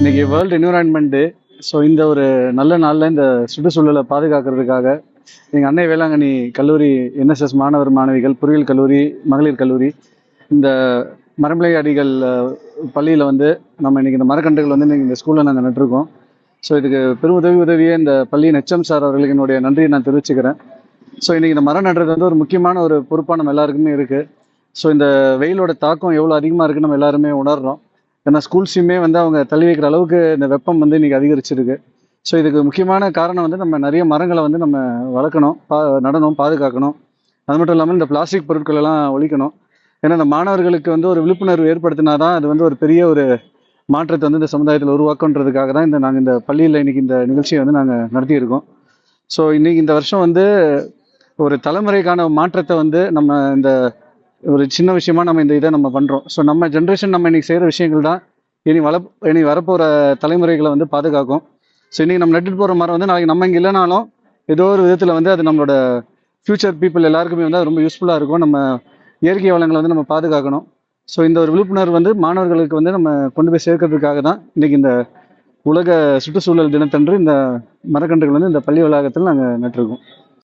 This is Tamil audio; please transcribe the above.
இன்னைக்கு வேர்ல்டு என்விரான்மெண்ட் டே. ஸோ இந்த ஒரு நல்ல நாளில் இந்த சுற்றுச்சூழலை பாதுகாக்கிறதுக்காக எங்கள் அன்னை வேளாங்கண்ணி கல்லூரி என்எஸ்எஸ் மாணவர் மாணவிகள், பொறியியல் கல்லூரி, மகளிர் கல்லூரி, இந்த மரம்பிளை அடிகள் பள்ளியில் வந்து நம்ம இன்னைக்கு இந்த மரக்கன்றுகள் வந்து இன்னைக்கு இந்த ஸ்கூலில் நாங்கள் நட்டுருக்கோம். ஸோ இதுக்கு பெரும் உதவியே இந்த பள்ளியின் ஹெச்எம் சார் அவர்களுக்கு என்னுடைய நன்றியை நான் தெரிவிச்சுக்கிறேன். ஸோ இன்னைக்கு இந்த மரம் நடுறது வந்து ஒரு முக்கியமான ஒரு பொறுப்பாக நம்ம எல்லாருக்குமே இருக்குது. ஸோ இந்த வெயிலோட தாக்கம் எவ்வளோ அதிகமாக இருக்குன்னு நம்ம எல்லாருமே உணர்றோம். ஏன்னா ஸ்கூல்ஸையுமே வந்து அவங்க தள்ளி வைக்கிற அளவுக்கு இந்த வெப்பம் வந்து இன்னைக்கு அதிகரிச்சிருக்கு. ஸோ இதுக்கு முக்கியமான காரணம் வந்து நம்ம நிறைய மரங்களை வந்து நம்ம வளர்க்கணும், நடணும், பாதுகாக்கணும். அது மட்டும் இல்லாமல் இந்த பிளாஸ்டிக் பொருட்கள் எல்லாம் ஒழிக்கணும். ஏன்னா இந்த மாணவர்களுக்கு வந்து ஒரு விழிப்புணர்வு ஏற்படுத்தினாதான் அது வந்து ஒரு பெரிய ஒரு மாற்றத்தை வந்து இந்த சமுதாயத்தில் உருவாக்குன்றதுக்காக தான் நாங்கள் இந்த பள்ளியில் இன்னைக்கு இந்த நிகழ்ச்சியை வந்து நாங்கள் நடத்தியிருக்கோம். ஸோ இன்னைக்கு இந்த வருஷம் வந்து ஒரு தலைமுறைக்கான மாற்றத்தை வந்து நம்ம இந்த ஒரு சின்ன விஷயமா நம்ம இந்த இதை நம்ம பண்றோம். ஸோ நம்ம ஜென்ரேஷன் நம்ம இன்னைக்கு செய்யற விஷயங்கள் தான் இனி வரப்போற தலைமுறைகளை வந்து பாதுகாக்கும். ஸோ இன்னைக்கு நம்ம நட்டுட்டு போற மரம் வந்து நாளைக்கு நம்ம இங்கே இல்லைனாலும் ஏதோ ஒரு விதத்துல வந்து அது நம்மளோட ஃபியூச்சர் பீப்புள் எல்லாருக்குமே வந்து அது ரொம்ப யூஸ்ஃபுல்லா இருக்கும். நம்ம இயற்கை வளங்களை வந்து நம்ம பாதுகாக்கணும். ஸோ இந்த ஒரு விழிப்புணர்வு வந்து மாணவர்களுக்கு வந்து நம்ம கொண்டு போய் சேர்க்கறதுக்காக தான் இன்னைக்கு இந்த உலக சுற்றுச்சூழல் தினத்தன்று இந்த மரக்கன்றுகள் வந்து இந்த பள்ளி வளாகத்தில் நாங்கள் நட்டிருக்கோம்.